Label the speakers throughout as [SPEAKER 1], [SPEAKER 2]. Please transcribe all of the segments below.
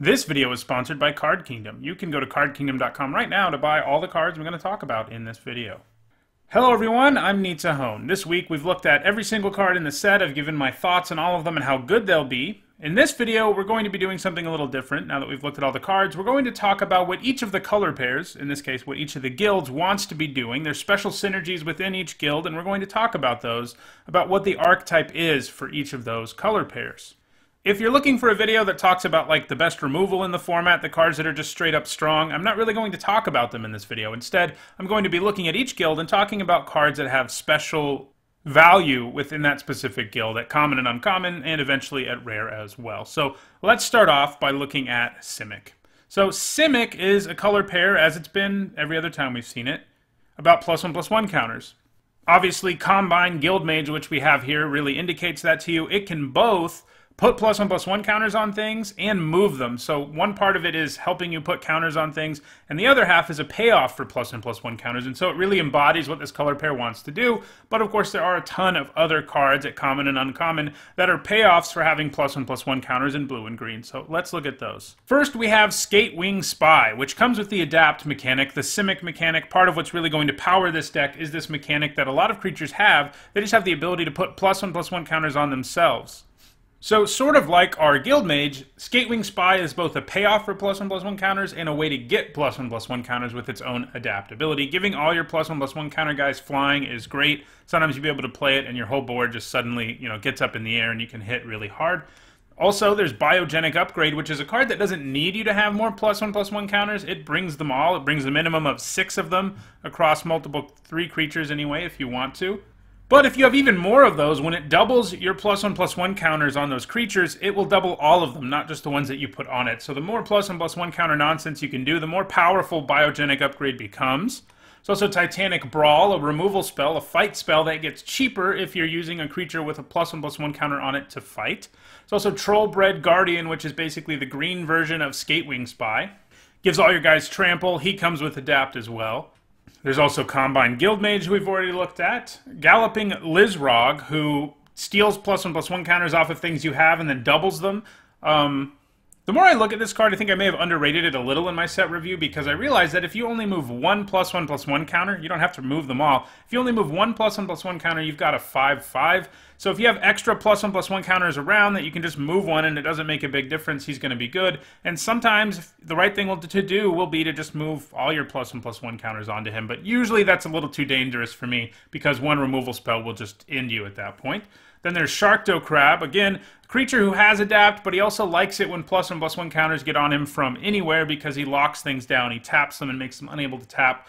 [SPEAKER 1] This video is sponsored by Card Kingdom. You can go to cardkingdom.com right now to buy all the cards we're going to talk about in this video. Hello everyone, I'm Nitsa Hone. This week we've looked at every single card in the set. I've given my thoughts on all of them and how good they'll be. In this video, we're going to be doing something a little different. Now that we've looked at all the cards, we're going to talk about what each of the color pairs, in this case what each of the guilds wants to be doing. There's special synergies within each guild, and we're going to talk about those, about what the archetype is for each of those color pairs. If you're looking for a video that talks about like the best removal in the format, the cards that are just straight up strong, I'm not really going to talk about them in this video. Instead, I'm going to be looking at each guild and talking about cards that have special value within that specific guild at common and uncommon, and eventually at rare as well. So let's start off by looking at Simic. So Simic is a color pair, as it's been every other time we've seen it, about +1/+1 counters. Obviously, Combine Guildmage, which we have here, really indicates that to you. It can both put +1/+1 counters on things and move them. So one part of it is helping you put counters on things, and the other half is a payoff for +1/+1 counters. And so it really embodies what this color pair wants to do. But of course, there are a ton of other cards at common and uncommon that are payoffs for having +1/+1 counters in blue and green. So let's look at those. First, we have Skatewing Spy, which comes with the Adapt mechanic, the Simic mechanic. Part of what's really going to power this deck is this mechanic that a lot of creatures have. They just have the ability to put +1/+1 counters on themselves. So, sort of like our Guildmage, Skatewing Spy is both a payoff for +1/+1 counters and a way to get +1/+1 counters with its own adaptability. Giving all your +1/+1 counter guys flying is great. Sometimes you'll be able to play it and your whole board just suddenly, gets up in the air and you can hit really hard. Also, there's Biogenic Upgrade, which is a card that doesn't need you to have more +1/+1 counters. It brings them all. It brings a minimum of 6 of them across 3 creatures anyway, if you want to. But if you have even more of those, when it doubles your +1/+1 counters on those creatures, it will double all of them, not just the ones that you put on it. So the more +1/+1 counter nonsense you can do, the more powerful Biogenic Upgrade becomes. It's also Titanic Brawl, a removal spell, a fight spell that gets cheaper if you're using a creature with a +1/+1 counter on it to fight. It's also Trollbred Guardian, which is basically the green version of Skatewing Spy. Gives all your guys trample. He comes with Adapt as well. There's also Combine Guildmage, who we've already looked at. Galloping Lizrog, who steals +1/+1 counters off of things you have and then doubles them. The more I look at this card, I think I may have underrated it a little in my set review, because I realized that if you only move one +1/+1 counter, you don't have to move them all. If you only move one +1/+1 counter, you've got a 5/5. So if you have extra +1/+1 counters around that you can just move one and it doesn't make a big difference, he's going to be good. And sometimes the right thing to do will be to just move all your +1/+1 counters onto him. But usually that's a little too dangerous for me, because one removal spell will just end you at that point. Then there's Sharkdo Crab, again, a creature who has Adapt, but he also likes it when +1/+1 counters get on him from anywhere, because he locks things down. He taps them and makes them unable to tap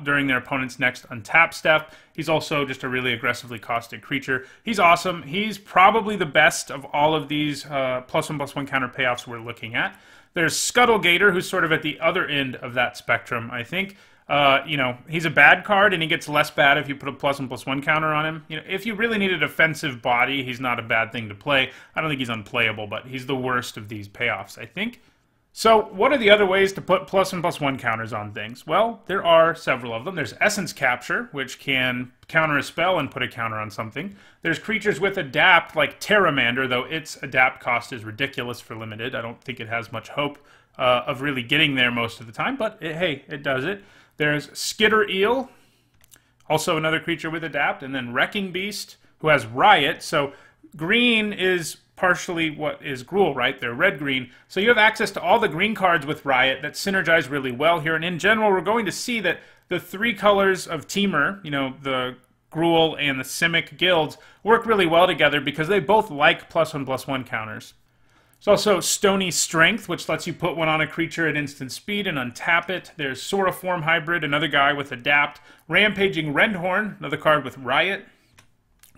[SPEAKER 1] during their opponent's next untap step. He's also just a really aggressively costed creature. He's awesome. He's probably the best of all of these +1/+1 counter payoffs we're looking at. There's Scuttlegator, who's sort of at the other end of that spectrum, I think. He's a bad card, and he gets less bad if you put a +1/+1 counter on him. If you really need a defensive body, he's not a bad thing to play. I don't think he's unplayable, but he's the worst of these payoffs, I think. So, what are the other ways to put +1/+1 counters on things? Well, there are several of them. There's Essence Capture, which can counter a spell and put a counter on something. There's creatures with Adapt, like Terramander, though its Adapt cost is ridiculous for limited. I don't think it has much hope of really getting there most of the time, but hey, it does it. There's Skitter Eel, also another creature with Adapt, and then Wrecking Beast, who has Riot. So green is partially what is Gruul, right? They're red-green. So you have access to all the green cards with Riot that synergize really well here. And in general, we're going to see that the 3 colors of Temur, the Gruul and the Simic guilds, work really well together because they both like +1/+1 counters. There's also Stony Strength, which lets you put one on a creature at instant speed and untap it. There's Soraform Hybrid, another guy with Adapt. Rampaging Rendhorn, another card with Riot.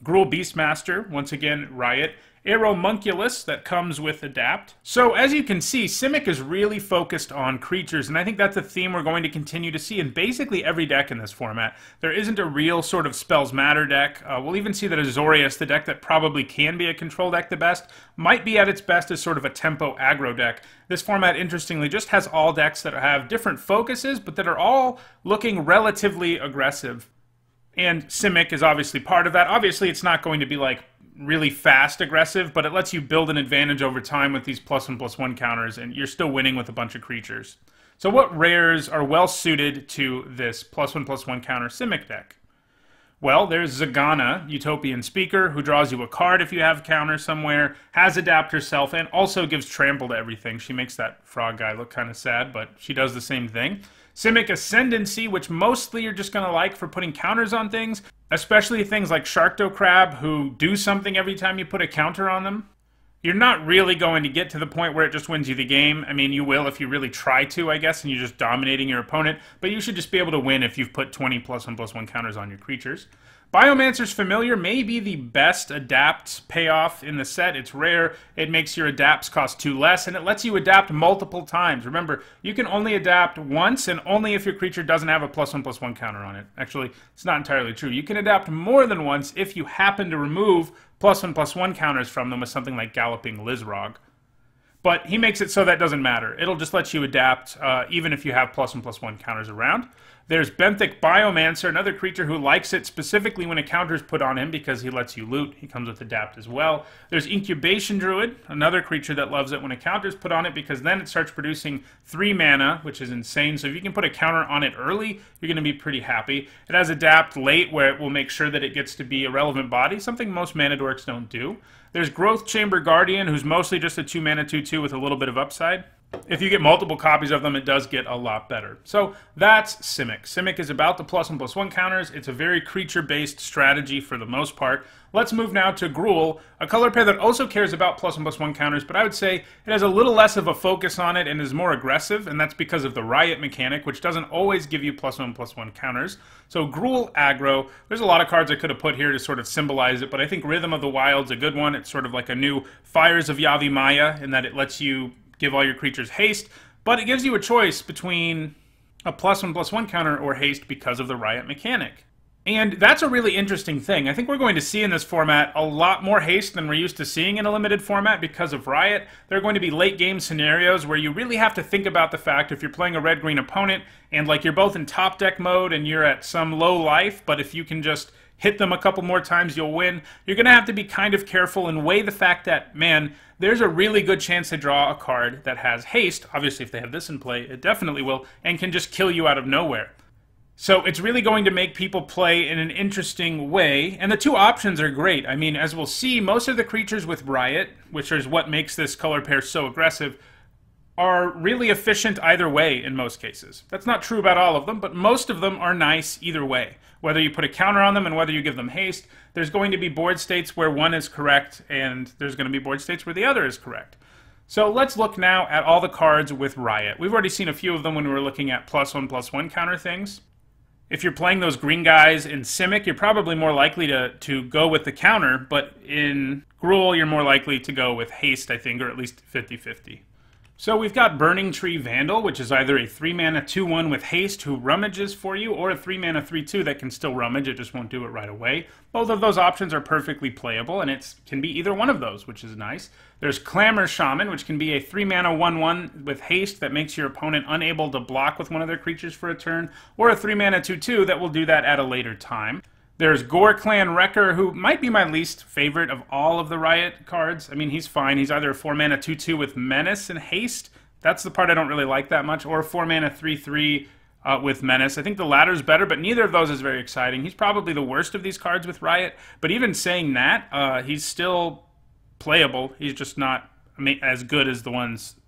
[SPEAKER 1] Gruul Beastmaster, once again, Riot. Aeromunculus, that comes with Adapt. So, as you can see, Simic is really focused on creatures, and I think that's a theme we're going to continue to see in basically every deck in this format. There isn't a real sort of Spells Matter deck. We'll even see that Azorius, the deck that probably can be a control deck the best, might be at its best as sort of a tempo aggro deck. This format, interestingly, just has all decks that have different focuses, but that are all looking relatively aggressive. And Simic is obviously part of that. Obviously, it's not going to be like really fast aggressive, but it lets you build an advantage over time with these +1/+1 counters, and you're still winning with a bunch of creatures. So what rares are well suited to this +1/+1 counter Simic deck? Well, there's Zagana, Utopian Speaker, who draws you a card if you have counter somewhere, has Adapt herself, and also gives Trample to everything. She makes that frog guy look kind of sad, but she does the same thing. Simic Ascendancy, which mostly you're just going to like for putting counters on things, especially things like Sharkdo Crab, who do something every time you put a counter on them. You're not really going to get to the point where it just wins you the game. I mean, you will if you really try to, I guess, and you're just dominating your opponent, but you should just be able to win if you've put 20 +1/+1 counters on your creatures. Biomancer's Familiar may be the best adapt payoff in the set. It's rare, it makes your adapts cost 2 less, and it lets you adapt multiple times. Remember, you can only adapt once, and only if your creature doesn't have a +1/+1 counter on it. Actually, it's not entirely true. You can adapt more than once if you happen to remove +1/+1 counters from them with something like Galloping Lizrog. But he makes it so that doesn't matter. It'll just let you adapt even if you have +1/+1 counters around. There's Benthic Biomancer, another creature who likes it specifically when a counter is put on him because he lets you loot. He comes with Adapt as well. There's Incubation Druid, another creature that loves it when a counter is put on it because then it starts producing 3 mana, which is insane. So if you can put a counter on it early, you're going to be pretty happy. It has Adapt late, where it will make sure that it gets to be a relevant body, something most mana dorks don't do. There's Growth Chamber Guardian, who's mostly just a 2 mana 2/2 with a little bit of upside. If you get multiple copies of them, it does get a lot better. So that's Simic. Simic is about the +1/+1 counters. It's a very creature-based strategy for the most part. Let's move now to Gruul, a color pair that also cares about +1/+1 counters, but I would say it has a little less of a focus on it and is more aggressive, and that's because of the Riot mechanic, which doesn't always give you +1/+1 counters. So Gruul aggro, there's a lot of cards I could have put here to sort of symbolize it, but I think Rhythm of the Wild's a good one. It's sort of like a new Fires of Yavimaya in that it lets you give all your creatures haste, but it gives you a choice between a +1/+1 counter or haste because of the Riot mechanic. And that's a really interesting thing. I think we're going to see in this format a lot more haste than we're used to seeing in a limited format because of Riot. There are going to be late game scenarios where you really have to think about the fact if you're playing a red-green opponent and like you're both in top deck mode and you're at some low life, but if you can just hit them a couple more times, you'll win. You're going to have to be kind of careful and weigh the fact that, man, there's a really good chance to draw a card that has haste. Obviously, if they have this in play, it definitely will, and can just kill you out of nowhere. So it's really going to make people play in an interesting way, and the two options are great. I mean, as we'll see, most of the creatures with Riot, which is what makes this color pair so aggressive, are really efficient either way in most cases. That's not true about all of them, but most of them are nice either way. Whether you put a counter on them and whether you give them haste, there's going to be board states where one is correct, and there's going to be board states where the other is correct. So let's look now at all the cards with Riot. We've already seen a few of them when we were looking at +1/+1 counter things. If you're playing those green guys in Simic, you're probably more likely to go with the counter, but in Gruul, you're more likely to go with haste, I think, or at least 50-50. So we've got Burning Tree Vandal, which is either a 3-mana 2/1 with haste who rummages for you, or a 3-mana 3/2 that can still rummage, it just won't do it right away. Both of those options are perfectly playable, and it can be either one of those, which is nice. There's Clamor Shaman, which can be a 3-mana 1/1 with haste that makes your opponent unable to block with one of their creatures for a turn, or a 3-mana 2/2 that will do that at a later time. There's Gore Clan Wrecker, who might be my least favorite of all of the Riot cards. I mean, he's fine. He's either a 4-mana 2/2 with Menace and Haste. That's the part I don't really like that much. Or a 4-mana 3/3 with Menace. I think the latter's better, but neither of those is very exciting. He's probably the worst of these cards with Riot. But even saying that, he's still playable. He's just not as good as the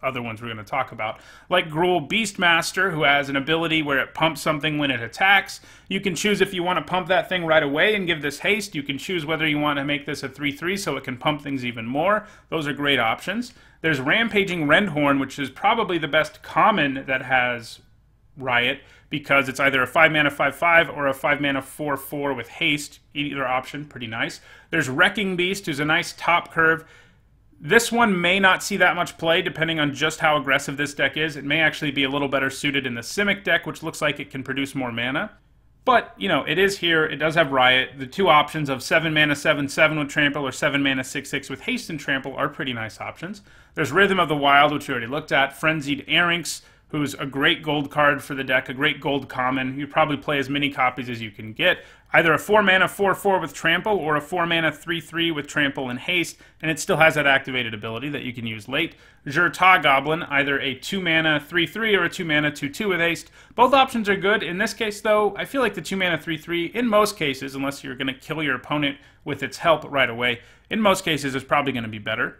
[SPEAKER 1] other ones we're going to talk about. Like Gruul Beastmaster, who has an ability where it pumps something when it attacks. You can choose if you want to pump that thing right away and give this haste. You can choose whether you want to make this a 3/3 so it can pump things even more. Those are great options. There's Rampaging Rendhorn, which is probably the best common that has Riot, because it's either a 5-mana 5/5 or a 5-mana 4/4 with haste. Either option, pretty nice. There's Wrecking Beast, who's a nice top curve. This one may not see that much play depending on just how aggressive this deck is. It may actually be a little better suited in the Simic deck, which looks like it can produce more mana. But, you know, it is here. It does have Riot. The two options of 7-mana 7/7 with Trample or 7-mana 6/6 with Haste and Trample are pretty nice options. There's Rhythm of the Wild, which we already looked at. Frenzied Arynx, who's a great gold card for the deck, a great gold common. You probably play as many copies as you can get. Either a 4-mana 4/4 with Trample or a 4-mana 3/3 with Trample and Haste, and it still has that activated ability that you can use late. Jurta Goblin, either a 2-mana 3/3 or a 2-mana 2/2 with Haste. Both options are good. In this case, though, I feel like the 2-mana 3/3, in most cases, unless you're going to kill your opponent with its help right away, in most cases is probably going to be better.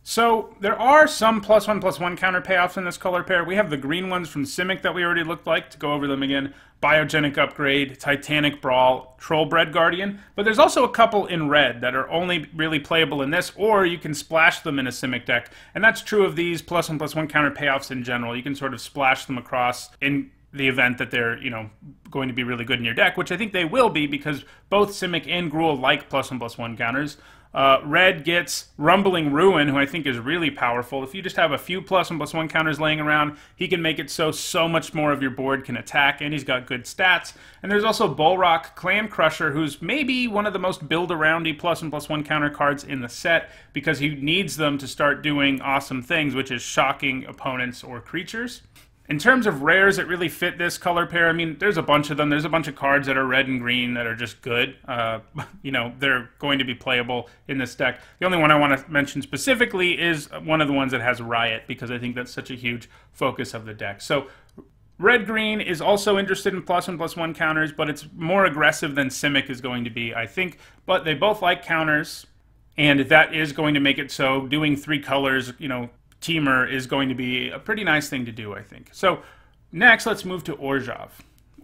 [SPEAKER 1] So there are some +1/+1 counter payoffs in this color pair. We have the green ones from Simic that we already looked like. To go over them again, Biogenic Upgrade, Titanic Brawl, Trollbred Guardian. But there's also a couple in red that are only really playable in this, or you can splash them in a Simic deck. And that's true of these +1/+1 counter payoffs in general. You can sort of splash them across in the event that they're, going to be really good in your deck, which I think they will be because both Simic and Gruul like +1/+1 counters. Red gets Rumbling Ruin, who I think is really powerful. If you just have a few +1/+1 counters laying around, he can make it so much more of your board can attack, and he's got good stats. And there's also Bullrock Clan Crusher, who's maybe one of the most build-aroundy +1/+1 counter cards in the set, because he needs them to start doing awesome things, which is shocking opponents or creatures. In terms of rares that really fit this color pair, I mean, there's a bunch of them. There's a bunch of cards that are red and green that are just good. They're going to be playable in this deck. The only one I want to mention specifically is one of the ones that has Riot, because I think that's such a huge focus of the deck. So red-green is also interested in +1/+1 counters, but it's more aggressive than Simic is going to be, I think. But they both like counters, and that is going to make it so doing 3 colors, Teamer is going to be a pretty nice thing to do, I think. So next, let's move to Orzhov.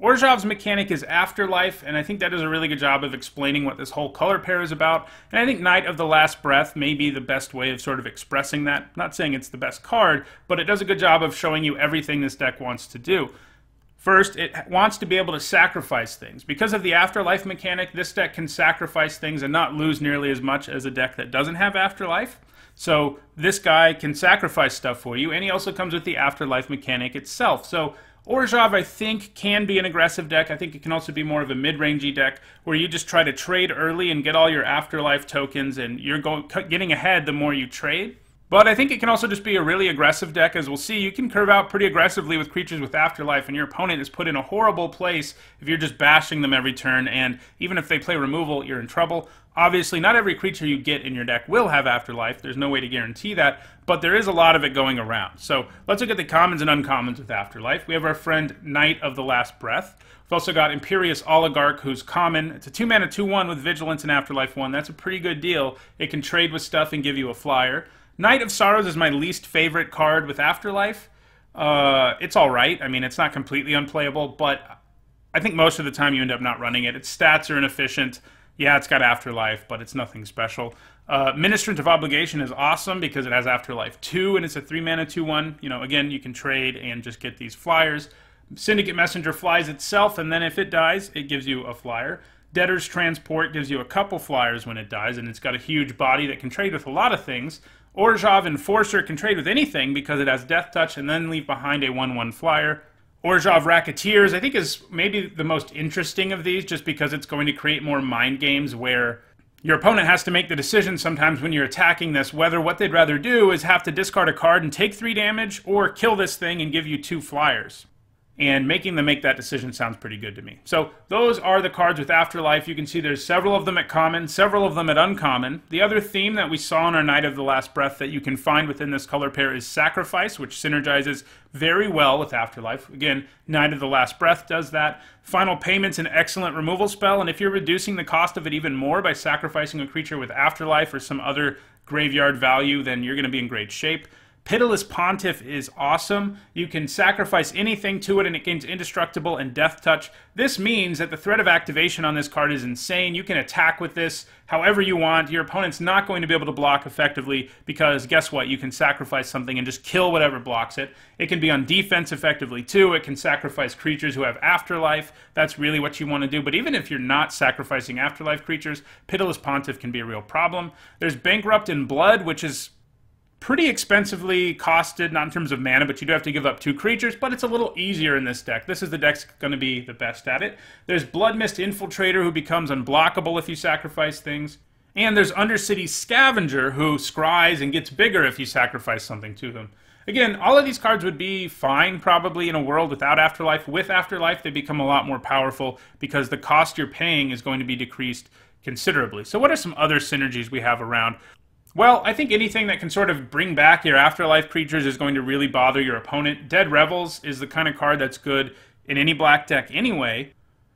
[SPEAKER 1] Orzhov's mechanic is Afterlife, and I think that does a really good job of explaining what this whole color pair is about. And I think Knight of the Last Breath may be the best way of sort of expressing that. I'm not saying it's the best card, but it does a good job of showing you everything this deck wants to do. First, it wants to be able to sacrifice things. Because of the Afterlife mechanic, this deck can sacrifice things and not lose nearly as much as a deck that doesn't have Afterlife. So this guy can sacrifice stuff for you, and he also comes with the Afterlife mechanic itself. So Orzhov, I think, can be an aggressive deck. I think it can also be more of a mid-rangey deck where you just try to trade early and get all your Afterlife tokens, and you're getting ahead the more you trade. But I think it can also just be a really aggressive deck. As we'll see, you can curve out pretty aggressively with creatures with Afterlife, and your opponent is put in a horrible place if you're just bashing them every turn, and even if they play removal, you're in trouble. Obviously, not every creature you get in your deck will have Afterlife. There's no way to guarantee that, but there is a lot of it going around. So let's look at the commons and uncommons with Afterlife. We have our friend Knight of the Last Breath. We've also got Imperious Oligarch, who's common. It's a 2-mana 2/1 with Vigilance and Afterlife 1. That's a pretty good deal. It can trade with stuff and give you a flyer. Knight of Sorrows is my least favorite card with Afterlife. It's alright. I mean, it's not completely unplayable, but I think most of the time you end up not running it. Its stats are inefficient. Yeah, it's got Afterlife, but it's nothing special. Ministrant of Obligation is awesome because it has Afterlife 2, and it's a 3-mana 2/1. Again, you can trade and just get these flyers. Syndicate Messenger flies itself, and then if it dies, it gives you a flyer. Debtor's Transport gives you a couple flyers when it dies, and it's got a huge body that can trade with a lot of things. Orzhov Enforcer can trade with anything because it has Death Touch and then leave behind a 1/1 flyer. Orzhov Racketeers, I think, is maybe the most interesting of these just because it's going to create more mind games where your opponent has to make the decision sometimes when you're attacking this whether what they'd rather do is have to discard a card and take 3 damage or kill this thing and give you 2 flyers. And making them make that decision sounds pretty good to me. So those are the cards with Afterlife. You can see there's several of them at common, several of them at uncommon. The other theme that we saw in our Knight of the Last Breath that you can find within this color pair is Sacrifice, which synergizes very well with Afterlife. Again, Knight of the Last Breath does that. Final Payment's an excellent removal spell, and if you're reducing the cost of it even more by sacrificing a creature with Afterlife or some other graveyard value, then you're going to be in great shape. Pitiless Pontiff is awesome. You can sacrifice anything to it and it gains Indestructible and Death Touch. This means that the threat of activation on this card is insane. You can attack with this however you want. Your opponent's not going to be able to block effectively because guess what? You can sacrifice something and just kill whatever blocks it. It can be on defense effectively too. It can sacrifice creatures who have Afterlife. That's really what you want to do. But even if you're not sacrificing Afterlife creatures, Pitiless Pontiff can be a real problem. There's Bankrupt in Blood, which is pretty expensively costed, not in terms of mana, but you do have to give up 2 creatures, but it's a little easier in this deck. This is the deck's going to be the best at it. There's Bloodmist Infiltrator, who becomes unblockable if you sacrifice things. And there's Undercity Scavenger, who scries and gets bigger if you sacrifice something to him. Again, all of these cards would be fine probably in a world without Afterlife. With Afterlife, they become a lot more powerful because the cost you're paying is going to be decreased considerably. So what are some other synergies we have around? Well, I think anything that can sort of bring back your Afterlife creatures is going to really bother your opponent. Dead Revels is the kind of card that's good in any black deck anyway.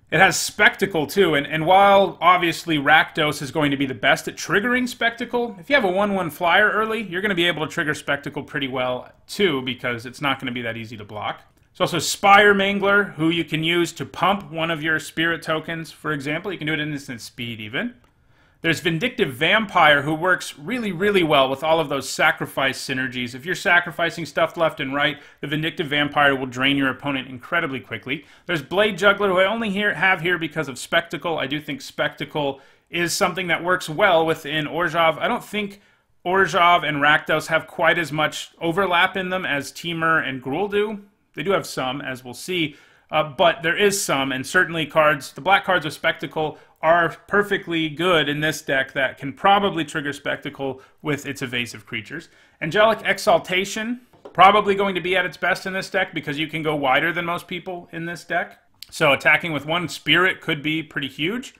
[SPEAKER 1] It has Spectacle too, and while obviously Rakdos is going to be the best at triggering Spectacle, if you have a 1/1 flyer early, you're going to be able to trigger Spectacle pretty well too, because it's not going to be that easy to block. There's also Spire Mangler, who you can use to pump one of your spirit tokens, for example. You can do it in instant speed even. There's Vindictive Vampire, who works really, really well with all of those sacrifice synergies. If you're sacrificing stuff left and right, the Vindictive Vampire will drain your opponent incredibly quickly. There's Blade Juggler, who I only have here because of Spectacle. I do think Spectacle is something that works well within Orzhov. I don't think Orzhov and Rakdos have quite as much overlap in them as Temur and Gruul do. They do have some, as we'll see, but there is some, and certainly the black cards with Spectacle are perfectly good in this deck that can probably trigger Spectacle with its evasive creatures. Angelic Exaltation, probably going to be at its best in this deck because you can go wider than most people in this deck. So attacking with one spirit could be pretty huge.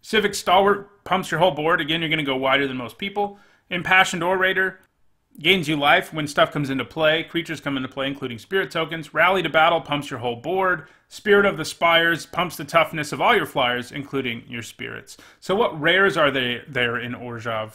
[SPEAKER 1] Civic Stalwart pumps your whole board. Again, you're going to go wider than most people. Impassioned Orator gains you life when stuff comes into play. Creatures come into play, including spirit tokens. Rally to Battle pumps your whole board. Spirit of the Spires pumps the toughness of all your flyers, including your spirits. So what rares are there in Orzhov?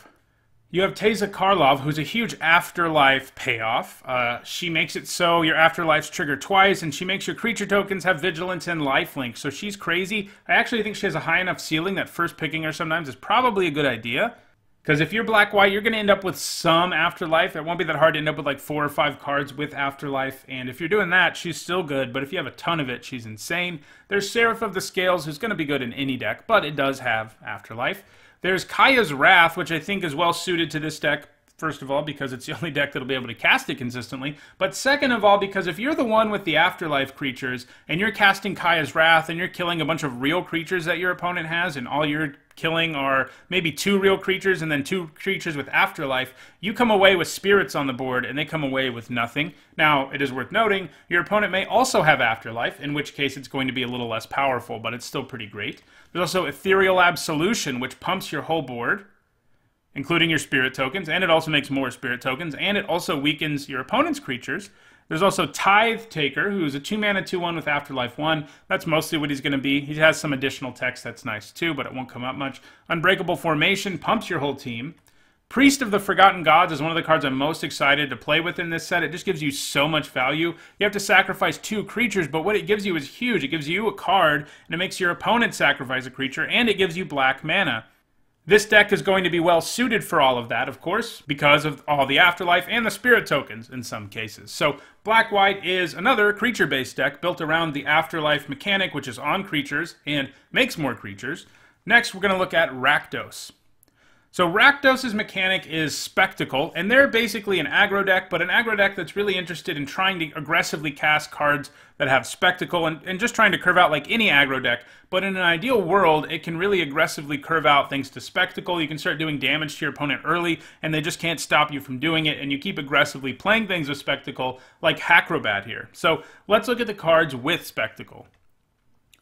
[SPEAKER 1] You have Teysa Karlov, who's a huge Afterlife payoff. She makes it so your Afterlifes trigger twice, and she makes your creature tokens have Vigilance and Lifelink. So she's crazy. I actually think she has a high enough ceiling that first picking her sometimes is probably a good idea. Because if you're black-white, you're going to end up with some Afterlife. It won't be that hard to end up with like 4 or 5 cards with Afterlife. And if you're doing that, she's still good. But if you have a ton of it, she's insane. There's Seraph of the Scales, who's going to be good in any deck, but it does have Afterlife. There's Kaya's Wrath, which I think is well suited to this deck. First of all, because it's the only deck that'll be able to cast it consistently. But second of all, because if you're the one with the Afterlife creatures, and you're casting Kaya's Wrath, and you're killing a bunch of real creatures that your opponent has, and all you're killing are maybe 2 real creatures and then 2 creatures with Afterlife, you come away with spirits on the board, and they come away with nothing. Now, it is worth noting, your opponent may also have Afterlife, in which case it's going to be a little less powerful, but it's still pretty great. There's also Ethereal Absolution, which pumps your whole board, including your spirit tokens, and it also makes more spirit tokens, and it also weakens your opponent's creatures. There's also Tithe Taker, who's a 2-mana 2/1 with Afterlife 1. That's mostly what he's going to be. He has some additional text that's nice too, but it won't come up much. Unbreakable Formation pumps your whole team. Priest of the Forgotten Gods is one of the cards I'm most excited to play with in this set. It just gives you so much value. You have to sacrifice 2 creatures, but what it gives you is huge. It gives you a card, and it makes your opponent sacrifice a creature, and it gives you black mana. This deck is going to be well suited for all of that, of course, because of all the Afterlife and the Spirit tokens in some cases. So Black-White is another creature-based deck built around the Afterlife mechanic, which is on creatures and makes more creatures. Next, we're going to look at Rakdos. So Rakdos' mechanic is Spectacle, and they're basically an aggro deck, but an aggro deck that's really interested in trying to aggressively cast cards that have Spectacle and just trying to curve out like any aggro deck. But in an ideal world, it can really aggressively curve out thanks to Spectacle. You can start doing damage to your opponent early, and they just can't stop you from doing it, and you keep aggressively playing things with Spectacle, like Hackrobat here. So let's look at the cards with Spectacle.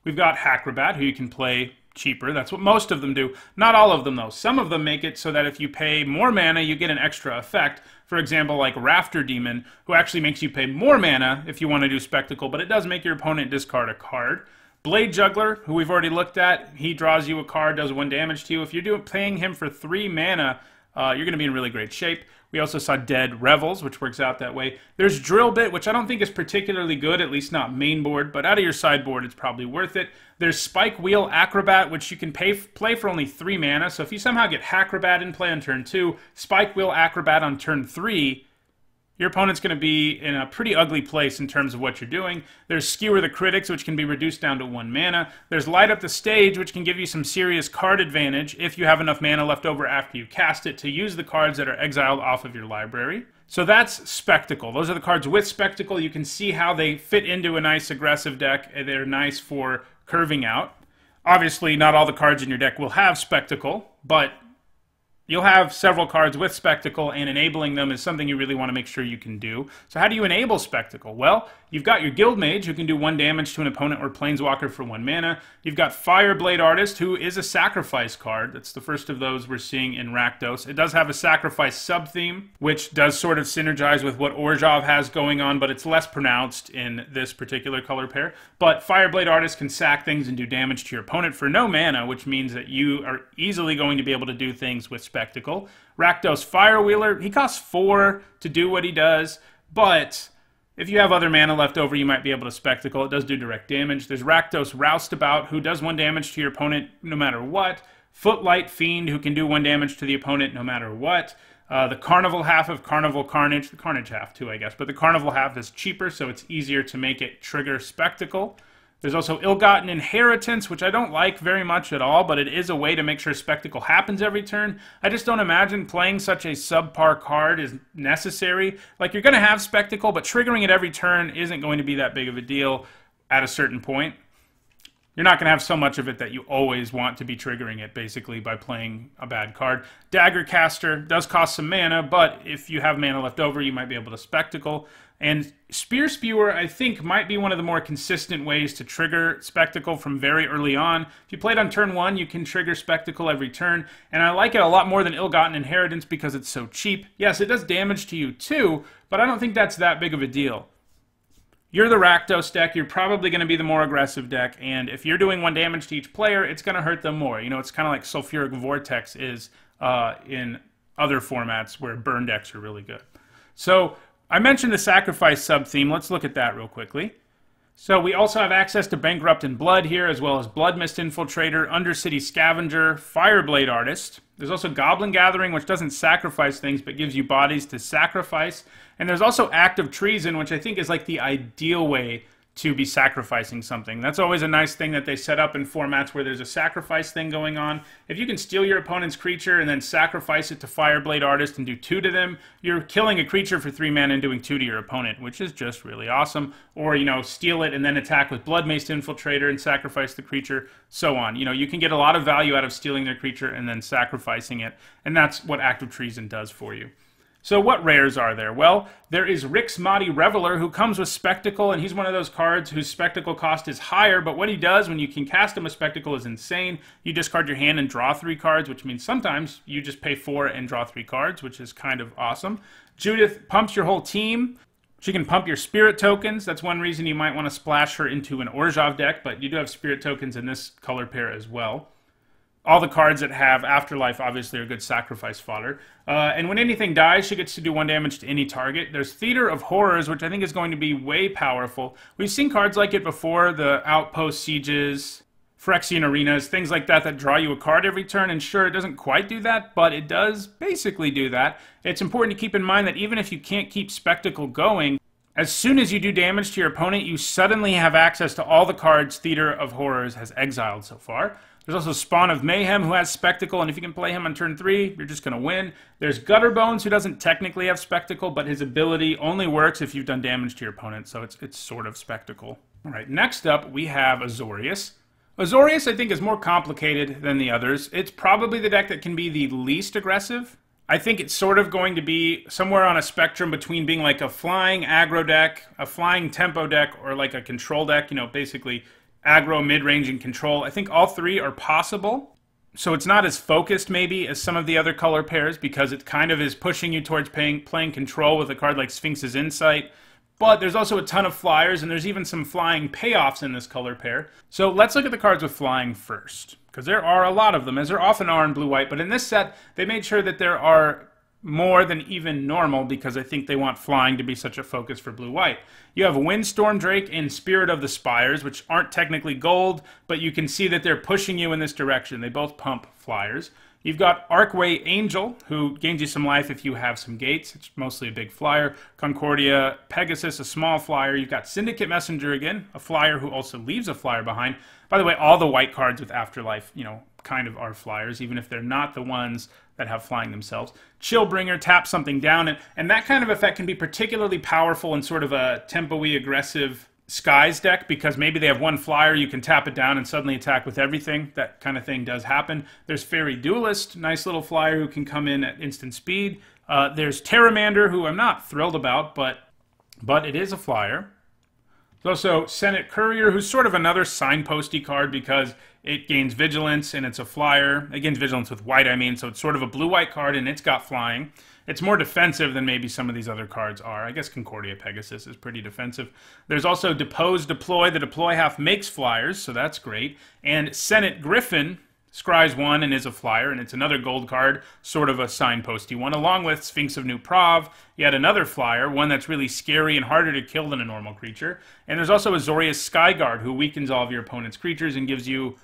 [SPEAKER 1] We've got Hackrobat, who you can play cheaper. That's what most of them do. Not all of them, though. Some of them make it so that if you pay more mana, you get an extra effect. For example, like Rafter Demon, who actually makes you pay more mana if you want to do Spectacle, but it does make your opponent discard a card. Blade Juggler, who we've already looked at, he draws you a card, does 1 damage to you. If you're paying him for 3 mana, you're going to be in really great shape. We also saw Dead Revels, which works out that way. There's Drill Bit, which I don't think is particularly good, at least not main board, but out of your sideboard, it's probably worth it. There's Spike Wheel Acrobat, which you can play for only 3 mana. So if you somehow get Hackrobat in play on turn 2, Spike Wheel Acrobat on turn 3, your opponent's going to be in a pretty ugly place in terms of what you're doing. There's Skewer the Critics, which can be reduced down to 1 mana. There's Light Up the Stage, which can give you some serious card advantage if you have enough mana left over after you cast it to use the cards that are exiled off of your library. So that's Spectacle. Those are the cards with Spectacle. You can see how they fit into a nice aggressive deck. They're nice for curving out. Obviously, not all the cards in your deck will have Spectacle, but you'll have several cards with Spectacle, and enabling them is something you really want to make sure you can do. So how do you enable Spectacle? Well, you've got your Guild Mage, who can do 1 damage to an opponent or Planeswalker for 1 mana. You've got Fireblade Artist, who is a sacrifice card. That's the first of those we're seeing in Rakdos. It does have a sacrifice sub-theme, which does sort of synergize with what Orzhov has going on, but it's less pronounced in this particular color pair. But Fireblade Artist can sack things and do damage to your opponent for no mana, which means that you are easily going to be able to do things with Spectacle. Rakdos Firewheeler, he costs 4 to do what he does, but if you have other mana left over, you might be able to Spectacle. It does do direct damage. There's Rakdos Roustabout, who does 1 damage to your opponent no matter what. Footlight Fiend, who can do 1 damage to the opponent no matter what. The Carnival half of Carnival Carnage, the Carnage half too, I guess, but the Carnival half is cheaper, so it's easier to make it trigger Spectacle. There's also Ill-Gotten Inheritance, which I don't like very much at all, but it is a way to make sure Spectacle happens every turn. I just don't imagine playing such a subpar card is necessary. Like, you're going to have Spectacle, but triggering it every turn isn't going to be that big of a deal at a certain point. You're not going to have so much of it that you always want to be triggering it, basically, by playing a bad card. Daggercaster does cost some mana, but if you have mana left over, you might be able to Spectacle. And Spear Spewer, I think, might be one of the more consistent ways to trigger Spectacle from very early on. If you played on turn 1, you can trigger Spectacle every turn, and I like it a lot more than Ill-Gotten Inheritance because it's so cheap. Yes, it does damage to you too, but I don't think that's that big of a deal. You're the Rakdos deck, you're probably going to be the more aggressive deck, and if you're doing 1 damage to each player, it's going to hurt them more. You know, it's kind of like Sulfuric Vortex is in other formats where burn decks are really good. So I mentioned the sacrifice sub-theme. Let's look at that real quickly. So we also have access to Bankrupt in Blood here, as well as Bloodmist Infiltrator, Undercity Scavenger, Fireblade Artist. There's also Goblin Gathering, which doesn't sacrifice things, but gives you bodies to sacrifice. And there's also Act of Treason, which I think is like the ideal way to be sacrificing something. That's always a nice thing that they set up in formats where there's a sacrifice thing going on. If you can steal your opponent's creature and then sacrifice it to Fireblade Artist and do 2 to them, you're killing a creature for 3 mana and doing 2 to your opponent, which is just really awesome. Or, you know, steal it and then attack with Bloodmist Infiltrator and sacrifice the creature, so on. You know, you can get a lot of value out of stealing their creature and then sacrificing it, and that's what Act of Treason does for you. So what rares are there? Well, there is Rix Mahdi Reveler, who comes with Spectacle, and he's one of those cards whose Spectacle cost is higher, but what he does when you can cast him a Spectacle is insane. You discard your hand and draw 3 cards, which means sometimes you just pay 4 and draw 3 cards, which is kind of awesome. Judith pumps your whole team. She can pump your Spirit Tokens. That's one reason you might want to splash her into an Orzhov deck, but you do have Spirit Tokens in this color pair as well. All the cards that have Afterlife, obviously, are good sacrifice fodder. And when anything dies, she gets to do 1 damage to any target. There's Theater of Horrors, which I think is going to be way powerful. We've seen cards like it before, the Outpost Sieges, Phyrexian Arenas, things like that that draw you a card every turn. And sure, it doesn't quite do that, but it does basically do that. It's important to keep in mind that even if you can't keep Spectacle going, as soon as you do damage to your opponent, you suddenly have access to all the cards Theater of Horrors has exiled so far. There's also Spawn of Mayhem, who has Spectacle, and if you can play him on turn 3, you're just going to win. There's Gutterbones, who doesn't technically have Spectacle, but his ability only works if you've done damage to your opponent, so it's sort of Spectacle. All right, next up, we have Azorius. Azorius, I think, is more complicated than the others. It's probably the deck that can be the least aggressive. I think it's sort of going to be somewhere on a spectrum between being like a flying aggro deck, a flying tempo deck, or like a control deck, you know, basically aggro, mid-range, and control. I think all 3 are possible. So it's not as focused, maybe, as some of the other color pairs, because it kind of is pushing you towards playing control with a card like Sphinx's Insight. But there's also a ton of flyers, and there's even some flying payoffs in this color pair. So let's look at the cards with flying first, because there are a lot of them, as there often are in blue-white. But in this set, they made sure that there are more than even normal, because I think they want flying to be such a focus for blue-white. You have Windstorm Drake and Spirit of the Spires, which aren't technically gold, but you can see that they're pushing you in this direction. They both pump flyers. You've got Archway Angel, who gains you some life if you have some gates. It's mostly a big flyer. Concordia Pegasus, a small flyer. You've got Syndicate Messenger again, a flyer who also leaves a flyer behind. By the way, all the white cards with Afterlife, you know, kind of are flyers, even if they're not the ones that have flying themselves. Chillbringer, tap something down, and that kind of effect can be particularly powerful in sort of a tempo-y, aggressive Skies deck, because maybe they have one flyer, you can tap it down and suddenly attack with everything. That kind of thing does happen. There's Fairy Duelist, nice little flyer who can come in at instant speed. There's Terramander, who I'm not thrilled about, but it is a flyer. There's also Senate Courier, who's sort of another signposty card because it gains Vigilance and it's a flyer. It gains Vigilance with white, I mean, so it's sort of a blue-white card and it's got flying. It's more defensive than maybe some of these other cards are. I guess Concordia Pegasus is pretty defensive. There's also Depose Deploy. The Deploy half makes flyers, so that's great. And Senate Griffin scries 1 and is a flyer, and it's another gold card, sort of a signposty one, along with Sphinx of New Prov, yet another flyer, one that's really scary and harder to kill than a normal creature. And there's also Azorius Skyguard, who weakens all of your opponent's creatures and gives you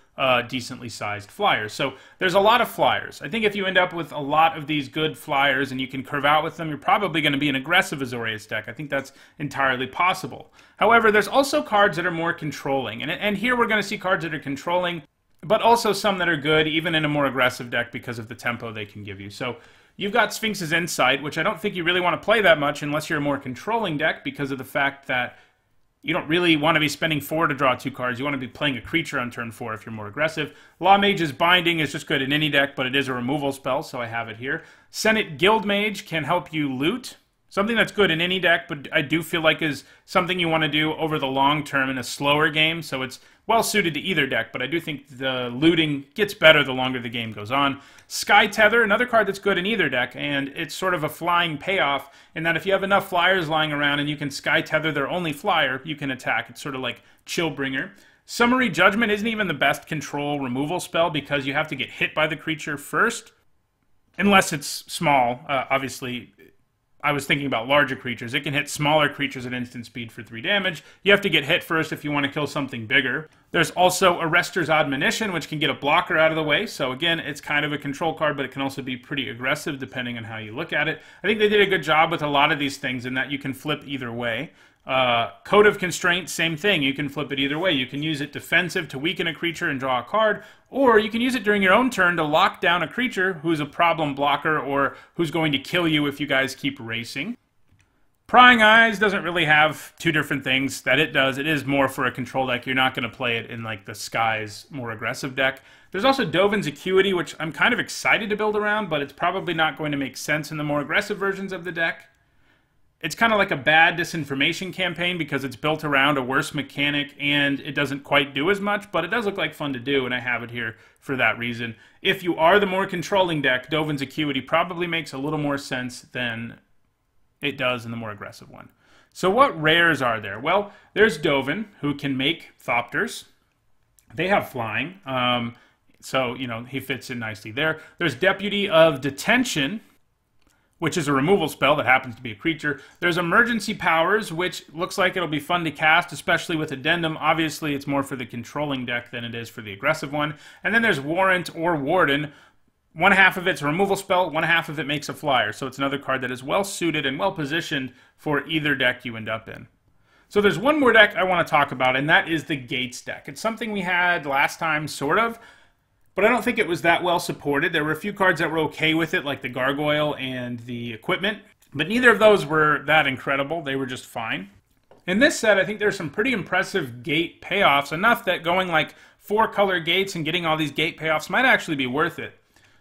[SPEAKER 1] decently sized flyers. So there's a lot of flyers. I think if you end up with a lot of these good flyers and you can curve out with them, you're probably going to be an aggressive Azorius deck. I think that's entirely possible. However, there's also cards that are more controlling. And here we're going to see cards that are controlling, but also some that are good, even in a more aggressive deck because of the tempo they can give you. So you've got Sphinx's Insight, which I don't think you really want to play that much unless you're a more controlling deck because of the fact that you don't really want to be spending 4 to draw 2 cards. You want to be playing a creature on turn 4 if you're more aggressive. Law Mage's Binding is just good in any deck, but it is a removal spell, so I have it here. Senate Guildmage can help you loot. Something that's good in any deck, but I do feel like is something you want to do over the long term in a slower game, so it's well suited to either deck, but I do think the looting gets better the longer the game goes on. Sky Tether, another card that's good in either deck, and it's sort of a flying payoff in that if you have enough flyers lying around and you can Sky Tether their only flyer, you can attack. It's sort of like Chillbringer. Summary Judgment isn't even the best control removal spell because you have to get hit by the creature first, unless it's small. Obviously, I was thinking about larger creatures. It can hit smaller creatures at instant speed for 3 damage. You have to get hit first if you want to kill something bigger. There's also Arrester's Admonition, which can get a blocker out of the way. So again, it's kind of a control card, but it can also be pretty aggressive depending on how you look at it. I think they did a good job with a lot of these things in that you can flip either way. Code of Constraint, same thing. You can flip it either way. You can use it defensive to weaken a creature and draw a card, or you can use it during your own turn to lock down a creature who's a problem blocker or who's going to kill you if you guys keep racing. Prying Eyes doesn't really have 2 different things that it does. It is more for a control deck. You're not going to play it in like the Skies more aggressive deck. There's also Dovin's Acuity, which I'm kind of excited to build around, but it's probably not going to make sense in the more aggressive versions of the deck. It's kind of like a bad disinformation campaign because it's built around a worse mechanic and it doesn't quite do as much, but it does look like fun to do, and I have it here for that reason. If you are the more controlling deck, Dovin's Acuity probably makes a little more sense than it does in the more aggressive one. So what rares are there? Well, there's Dovin, who can make Thopters. They have flying, so, you know, he fits in nicely there. There's Deputy of Detention, which is a removal spell that happens to be a creature. There's Emergency Powers, which looks like it'll be fun to cast, especially with Addendum. Obviously, it's more for the controlling deck than it is for the aggressive one. And then there's Warrant or Warden. One half of it's a removal spell, one half of it makes a flyer. So it's another card that is well suited and well positioned for either deck you end up in. So there's one more deck I want to talk about, and that is the Gates deck. It's something we had last time, sort of, but I don't think it was that well supported. There were a few cards that were okay with it, like the Gargoyle and the Equipment, but neither of those were that incredible. They were just fine. In this set, I think there's some pretty impressive gate payoffs, enough that going like 4-color gates and getting all these gate payoffs might actually be worth it.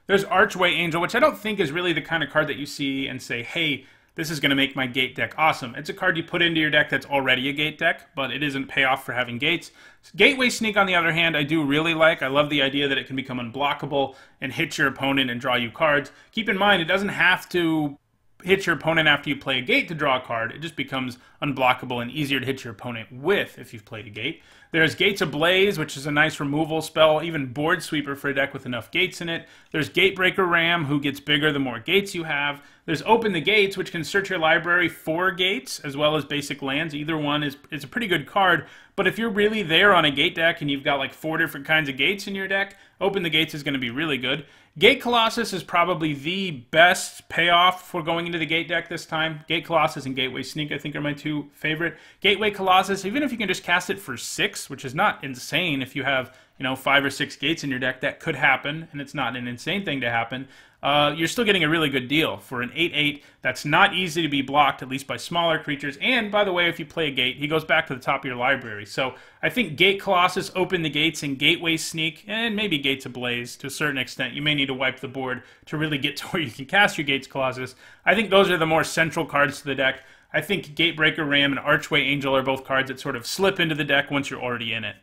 [SPEAKER 1] There's Archway Angel, which I don't think is really the kind of card that you see and say, hey, this is going to make my gate deck awesome. It's a card you put into your deck that's already a gate deck, but it isn't payoff for having gates. Gateway Sneak, on the other hand, I do really like. I love the idea that it can become unblockable and hit your opponent and draw you cards. Keep in mind, it doesn't have to hit your opponent after you play a gate to draw a card. It just becomes unblockable and easier to hit your opponent with if you've played a gate. There's Gates Ablaze, which is a nice removal spell, even Board Sweeper for a deck with enough gates in it. There's Gatebreaker Ram, who gets bigger the more gates you have. There's Open the Gates, which can search your library for gates, as well as basic lands. Either one is a pretty good card, but if you're really there on a gate deck and you've got like 4 different kinds of gates in your deck, Open the Gates is going to be really good. Gate Colossus is probably the best payoff for going into the gate deck this time. Gate Colossus and Gateway Sneak, I think, are my 2 favorite. Gateway Colossus, even if you can just cast it for 6, which is not insane if you have, you know, 5 or 6 gates in your deck, that could happen, and it's not an insane thing to happen. you're still getting a really good deal for an 8/8 that's not easy to be blocked, at least by smaller creatures. And, by the way, if you play a Gate, he goes back to the top of your library. So I think Gate Colossus, Open the Gates, and Gateway Sneak, and maybe Gates Ablaze to a certain extent. You may need to wipe the board to really get to where you can cast your Gates Colossus. I think those are the more central cards to the deck. I think Gatebreaker Ram and Archway Angel are both cards that sort of slip into the deck once you're already in it.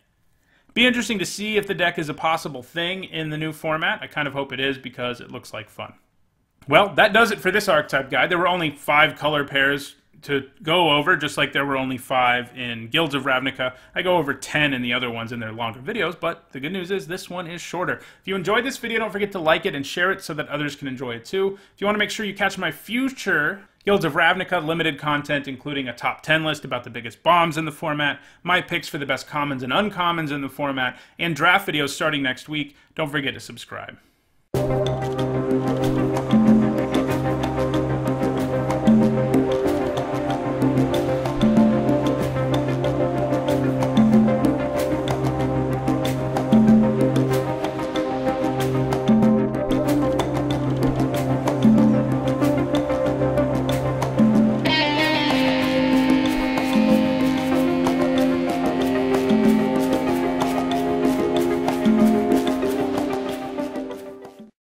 [SPEAKER 1] Be interesting to see if the deck is a possible thing in the new format. I kind of hope it is because it looks like fun. Well, that does it for this archetype guide. There were only 5 color pairs to go over, just like there were only 5 in Guilds of Ravnica. I go over 10 in the other ones in their longer videos, but the good news is this one is shorter. If you enjoyed this video, don't forget to like it and share it so that others can enjoy it too. If you want to make sure you catch my future Guilds of Ravnica limited content, including a top 10 list about the biggest bombs in the format, my picks for the best commons and uncommons in the format, and draft videos starting next week, don't forget to subscribe.